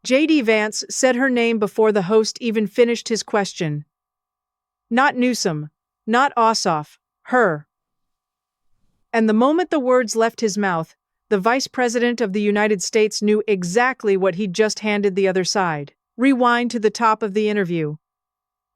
JD Vance said her name before the host even finished his question. Not Newsom, not Ossoff, her. And the moment the words left his mouth, the Vice President of the United States knew exactly what he'd just handed the other side. Rewind to the top of the interview.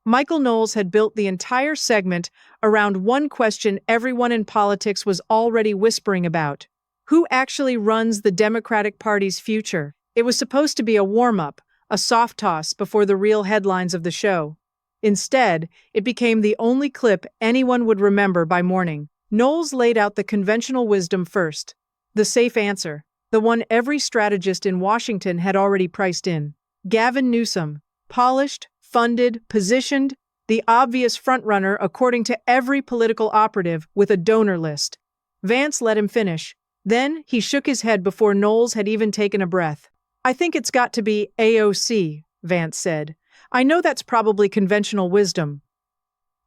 Michael Knowles had built the entire segment around one question everyone in politics was already whispering about. Who actually runs the Democratic Party's future? It was supposed to be a warm-up, a soft toss before the real headlines of the show. Instead, it became the only clip anyone would remember by morning. Knowles laid out the conventional wisdom first. The safe answer. The one every strategist in Washington had already priced in. Gavin Newsom. Polished, funded, positioned, the obvious frontrunner according to every political operative with a donor list. Vance let him finish. Then he shook his head before Knowles had even taken a breath. I think it's got to be AOC, Vance said. I know that's probably conventional wisdom.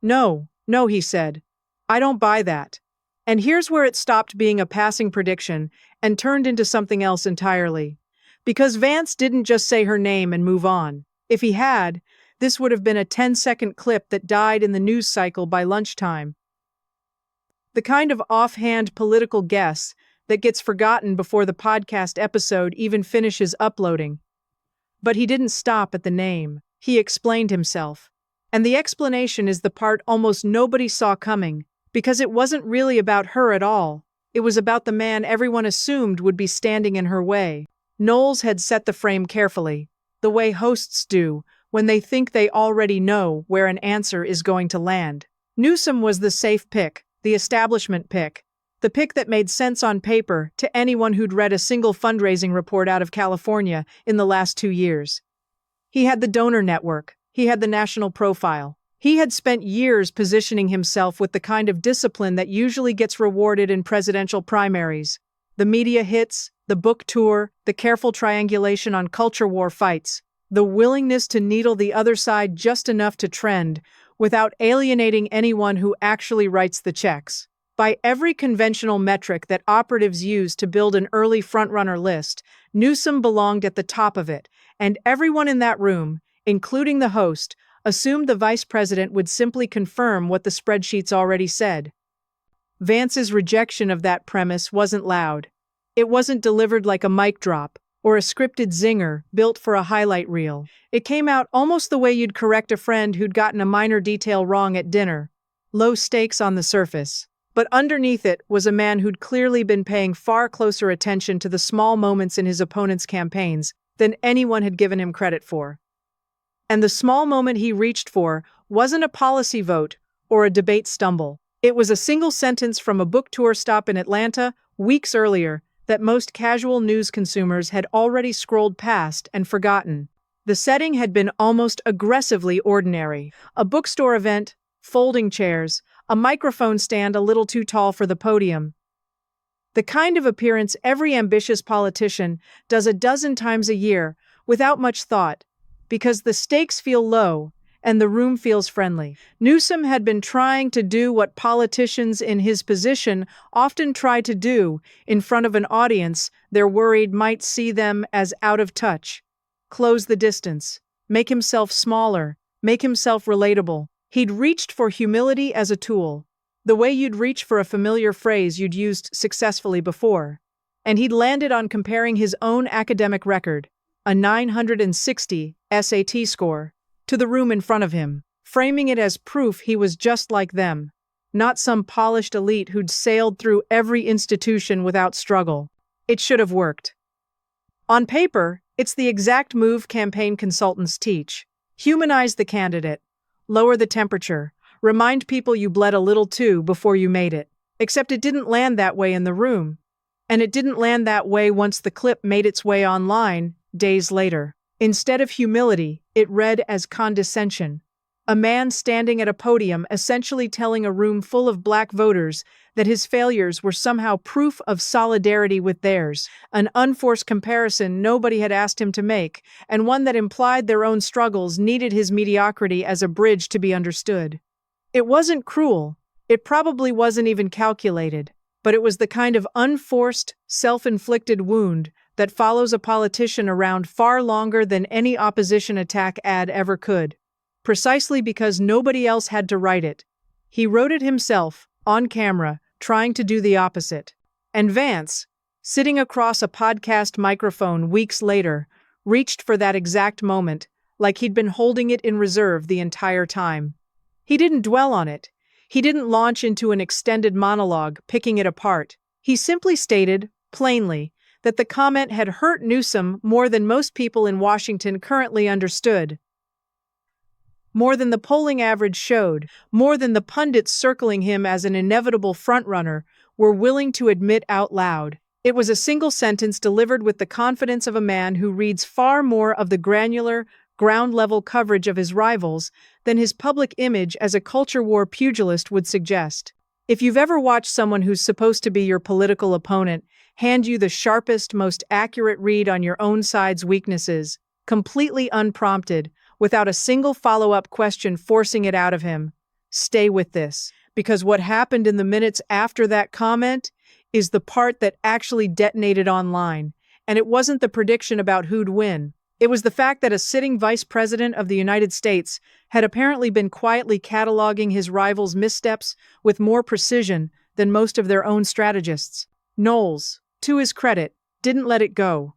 No, he said. I don't buy that. And here's where it stopped being a passing prediction and turned into something else entirely. Because Vance didn't just say her name and move on. If he had, this would have been a 10-second clip that died in the news cycle by lunchtime. The kind of offhand political guess that gets forgotten before the podcast episode even finishes uploading. But he didn't stop at the name. He explained himself. And the explanation is the part almost nobody saw coming, because it wasn't really about her at all. It was about the man everyone assumed would be standing in her way. Knowles had set the frame carefully, the way hosts do when they think they already know where an answer is going to land. Newsom was the safe pick, the establishment pick, the pick that made sense on paper to anyone who'd read a single fundraising report out of California in the last 2 years. He had the donor network. He had the national profile. He had spent years positioning himself with the kind of discipline that usually gets rewarded in presidential primaries. The media hits, the book tour, the careful triangulation on culture war fights, the willingness to needle the other side just enough to trend without alienating anyone who actually writes the checks. By every conventional metric that operatives use to build an early frontrunner list, Newsom belonged at the top of it, and everyone in that room, including the host, assumed the vice president would simply confirm what the spreadsheets already said. Vance's rejection of that premise wasn't loud. It wasn't delivered like a mic drop or a scripted zinger built for a highlight reel. It came out almost the way you'd correct a friend who'd gotten a minor detail wrong at dinner. Low stakes on the surface. But underneath it was a man who'd clearly been paying far closer attention to the small moments in his opponent's campaigns than anyone had given him credit for. And the small moment he reached for wasn't a policy vote or a debate stumble. It was a single sentence from a book tour stop in Atlanta weeks earlier that most casual news consumers had already scrolled past and forgotten. The setting had been almost aggressively ordinary. A bookstore event, folding chairs, a microphone stand a little too tall for the podium. The kind of appearance every ambitious politician does a dozen times a year without much thought, because the stakes feel low and the room feels friendly. Newsom had been trying to do what politicians in his position often try to do in front of an audience they're worried might see them as out of touch. Close the distance, make himself smaller, make himself relatable. He'd reached for humility as a tool, the way you'd reach for a familiar phrase you'd used successfully before. And he'd landed on comparing his own academic record, a 960 SAT score, to the room in front of him, framing it as proof he was just like them, not some polished elite who'd sailed through every institution without struggle. It should have worked. On paper, it's the exact move campaign consultants teach. Humanize the candidate, lower the temperature, remind people you bled a little too before you made it. Except it didn't land that way in the room. And it didn't land that way once the clip made its way online, days later. Instead of humility, it read as condescension. A man standing at a podium essentially telling a room full of black voters that his failures were somehow proof of solidarity with theirs, an unforced comparison nobody had asked him to make, and one that implied their own struggles needed his mediocrity as a bridge to be understood. It wasn't cruel, it probably wasn't even calculated, but it was the kind of unforced, self-inflicted wound that follows a politician around far longer than any opposition attack ad ever could. Precisely because nobody else had to write it. He wrote it himself, on camera, trying to do the opposite. And Vance, sitting across a podcast microphone weeks later, reached for that exact moment, like he'd been holding it in reserve the entire time. He didn't dwell on it. He didn't launch into an extended monologue, picking it apart. He simply stated, plainly, that the comment had hurt Newsom more than most people in Washington currently understood. More than the polling average showed, more than the pundits circling him as an inevitable frontrunner were willing to admit out loud. It was a single sentence delivered with the confidence of a man who reads far more of the granular, ground-level coverage of his rivals than his public image as a culture war pugilist would suggest. If you've ever watched someone who's supposed to be your political opponent hand you the sharpest, most accurate read on your own side's weaknesses, completely unprompted, without a single follow-up question forcing it out of him, stay with this, because what happened in the minutes after that comment is the part that actually detonated online, and it wasn't the prediction about who'd win. It was the fact that a sitting vice president of the United States had apparently been quietly cataloging his rivals' missteps with more precision than most of their own strategists. Knowles, to his credit, didn't let it go.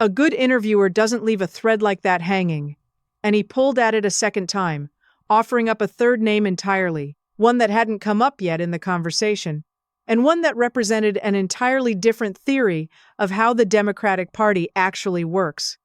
A good interviewer doesn't leave a thread like that hanging, and he pulled at it a second time, offering up a third name entirely, one that hadn't come up yet in the conversation, and one that represented an entirely different theory of how the Democratic Party actually works.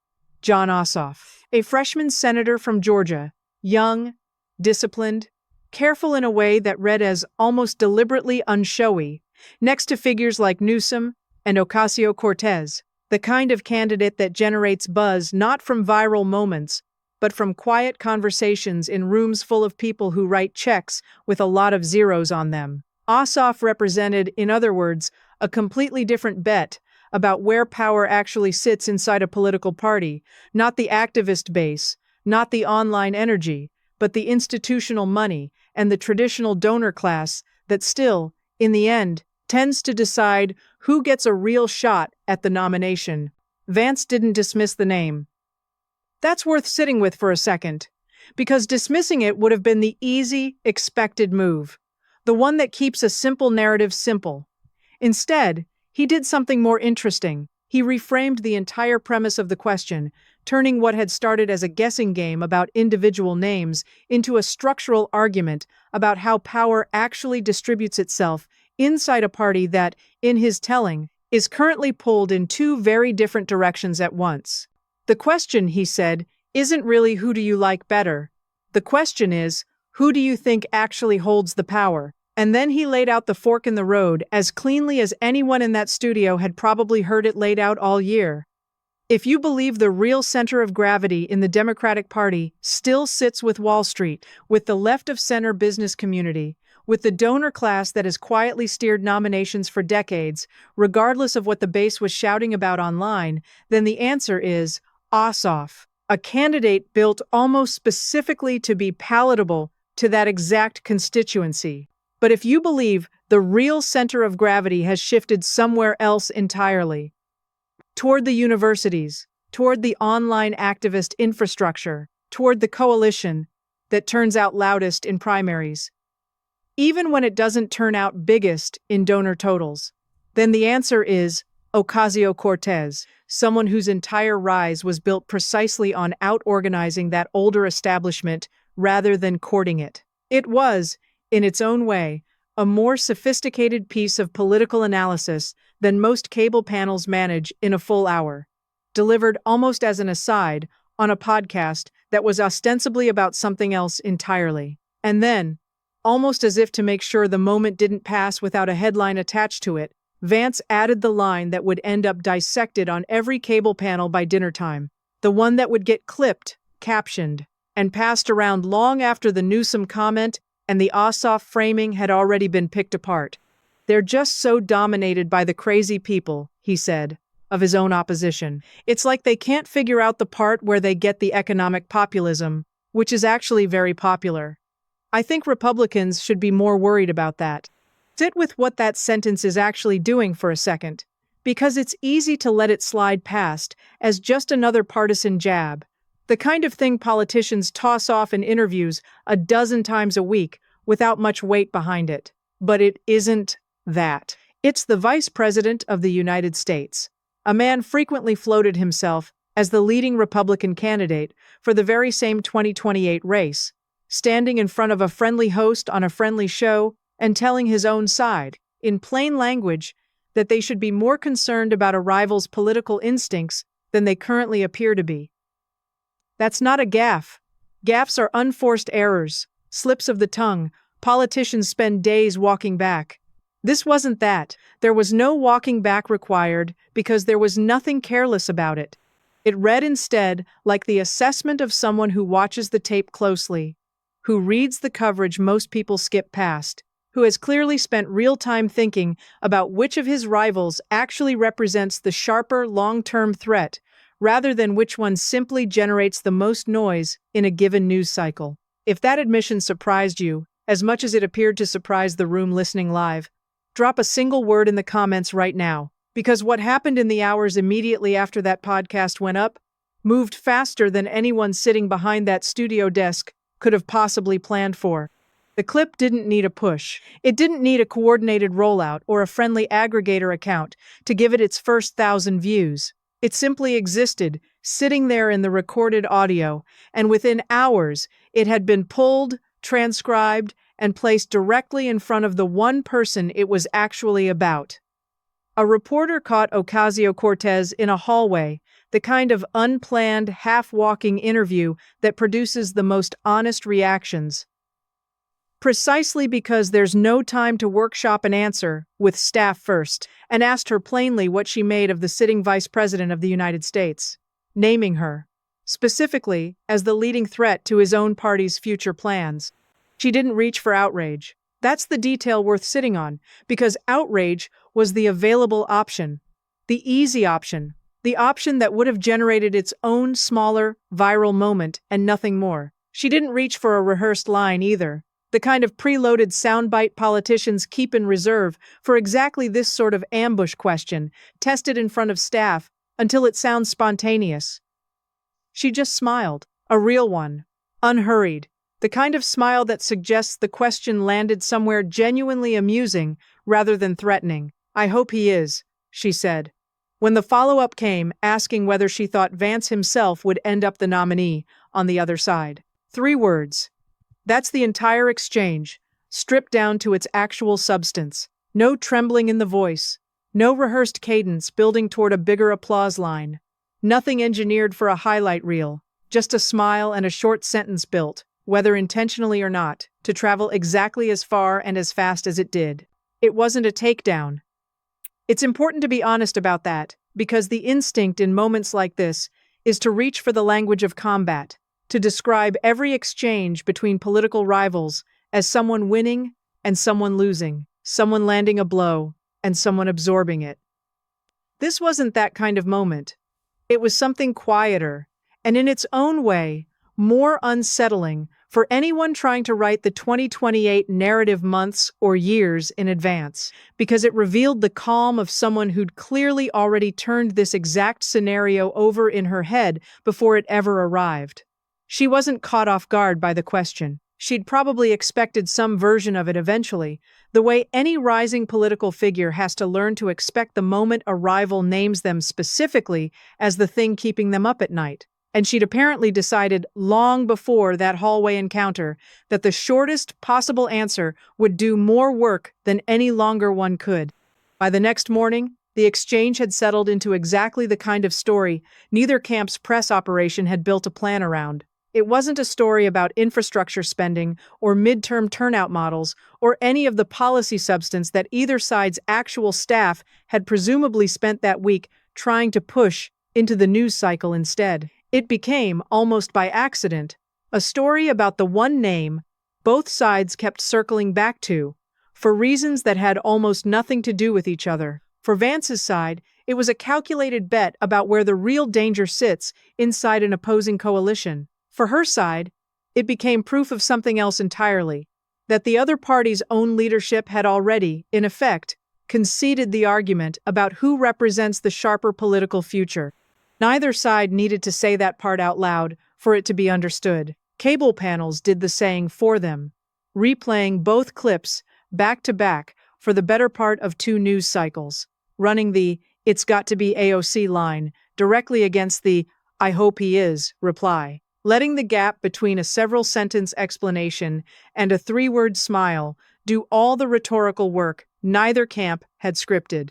Jon Ossoff, a freshman senator from Georgia, young, disciplined, careful in a way that read as almost deliberately unshowy, next to figures like Newsom and Ocasio-Cortez, the kind of candidate that generates buzz not from viral moments, but from quiet conversations in rooms full of people who write checks with a lot of zeros on them. Ossoff represented, in other words, a completely different bet about where power actually sits inside a political party, not the activist base, not the online energy, but the institutional money and the traditional donor class that still, in the end, tends to decide who gets a real shot at the nomination. Vance didn't dismiss the name. That's worth sitting with for a second, because dismissing it would have been the easy, expected move, the one that keeps a simple narrative simple. Instead, he did something more interesting. He reframed the entire premise of the question, turning what had started as a guessing game about individual names into a structural argument about how power actually distributes itself inside a party that, in his telling, is currently pulled in two very different directions at once. The question, he said, isn't really who do you like better. The question is, who do you think actually holds the power? And then he laid out the fork in the road as cleanly as anyone in that studio had probably heard it laid out all year. If you believe the real center of gravity in the Democratic Party still sits with Wall Street, with the left-of-center business community, with the donor class that has quietly steered nominations for decades, regardless of what the base was shouting about online, then the answer is Ossoff, a candidate built almost specifically to be palatable to that exact constituency. But if you believe the real center of gravity has shifted somewhere else entirely, toward the universities, toward the online activist infrastructure, toward the coalition that turns out loudest in primaries, even when it doesn't turn out biggest in donor totals, then the answer is Ocasio-Cortez, someone whose entire rise was built precisely on out-organizing that older establishment rather than courting it. It was, in its own way, a more sophisticated piece of political analysis than most cable panels manage in a full hour, delivered almost as an aside on a podcast that was ostensibly about something else entirely. And then, almost as if to make sure the moment didn't pass without a headline attached to it, Vance added the line that would end up dissected on every cable panel by dinner time, the one that would get clipped, captioned, and passed around long after the Newsom comment and the Ossoff framing had already been picked apart. They're just so dominated by the crazy people, he said, of his own opposition. It's like they can't figure out the part where they get the economic populism, which is actually very popular. I think Republicans should be more worried about that. Sit with what that sentence is actually doing for a second, because it's easy to let it slide past as just another partisan jab, the kind of thing politicians toss off in interviews a dozen times a week without much weight behind it. But it isn't that. It's the Vice President of the United States. A man frequently floated himself as the leading Republican candidate for the very same 2028 race, standing in front of a friendly host on a friendly show and telling his own side, in plain language, that they should be more concerned about a rival's political instincts than they currently appear to be. That's not a gaffe. Gaffes are unforced errors, slips of the tongue. Politicians spend days walking back. This wasn't that. There was no walking back required because there was nothing careless about it. It read instead like the assessment of someone who watches the tape closely, who reads the coverage most people skip past, who has clearly spent real time thinking about which of his rivals actually represents the sharper, long-term threat, rather than which one simply generates the most noise in a given news cycle. If that admission surprised you, as much as it appeared to surprise the room listening live, drop a single word in the comments right now, because what happened in the hours immediately after that podcast went up moved faster than anyone sitting behind that studio desk could have possibly planned for. The clip didn't need a push. It didn't need a coordinated rollout or a friendly aggregator account to give it its first 1,000 views. It simply existed, sitting there in the recorded audio, and within hours, it had been pulled, transcribed, and placed directly in front of the one person it was actually about. A reporter caught Ocasio-Cortez in a hallway, the kind of unplanned, half-walking interview that produces the most honest reactions. Precisely because there's no time to workshop an answer with staff first, and asked her plainly what she made of the sitting Vice President of the United States, naming her, specifically, as the leading threat to his own party's future plans. She didn't reach for outrage. That's the detail worth sitting on, because outrage was the available option, the easy option, the option that would have generated its own smaller, viral moment and nothing more. She didn't reach for a rehearsed line either, the kind of preloaded soundbite politicians keep in reserve for exactly this sort of ambush question, tested in front of staff until it sounds spontaneous. She just smiled, a real one, unhurried, the kind of smile that suggests the question landed somewhere genuinely amusing rather than threatening. "I hope he is," she said. When the follow-up came, asking whether she thought Vance himself would end up the nominee on the other side. 3 words. That's the entire exchange, stripped down to its actual substance. No trembling in the voice, no rehearsed cadence building toward a bigger applause line. Nothing engineered for a highlight reel, just a smile and a short sentence built, whether intentionally or not, to travel exactly as far and as fast as it did. It wasn't a takedown. It's important to be honest about that, because the instinct in moments like this is to reach for the language of combat, to describe every exchange between political rivals as someone winning and someone losing, someone landing a blow and someone absorbing it. This wasn't that kind of moment. It was something quieter, and in its own way, more unsettling for anyone trying to write the 2028 narrative months or years in advance, because it revealed the calm of someone who'd clearly already turned this exact scenario over in her head before it ever arrived. She wasn't caught off guard by the question. She'd probably expected some version of it eventually, the way any rising political figure has to learn to expect the moment a rival names them specifically as the thing keeping them up at night. And she'd apparently decided long before that hallway encounter that the shortest possible answer would do more work than any longer one could. By the next morning, the exchange had settled into exactly the kind of story neither camp's press operation had built a plan around. It wasn't a story about infrastructure spending or midterm turnout models or any of the policy substance that either side's actual staff had presumably spent that week trying to push into the news cycle instead. It became, almost by accident, a story about the one name both sides kept circling back to, for reasons that had almost nothing to do with each other. For Vance's side, it was a calculated bet about where the real danger sits inside an opposing coalition. For her side, it became proof of something else entirely, that the other party's own leadership had already, in effect, conceded the argument about who represents the sharper political future. Neither side needed to say that part out loud for it to be understood. Cable panels did the saying for them, replaying both clips back to back for the better part of 2 news cycles, running the "It's got to be AOC" line directly against the "I hope he is" reply, letting the gap between a several-sentence explanation and a 3-word smile do all the rhetorical work neither camp had scripted.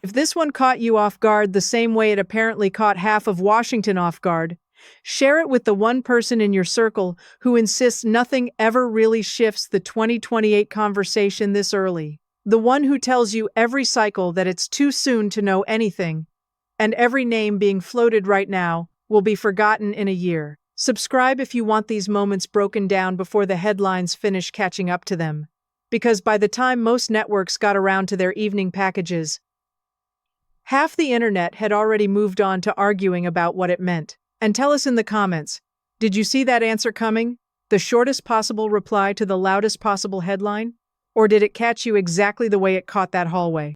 If this one caught you off guard the same way it apparently caught half of Washington off guard, share it with the one person in your circle who insists nothing ever really shifts the 2028 conversation this early. The one who tells you every cycle that it's too soon to know anything, and every name being floated right now will be forgotten in a year. Subscribe if you want these moments broken down before the headlines finish catching up to them. Because by the time most networks got around to their evening packages, half the internet had already moved on to arguing about what it meant. And tell us in the comments, did you see that answer coming? The shortest possible reply to the loudest possible headline? Or did it catch you exactly the way it caught that hallway?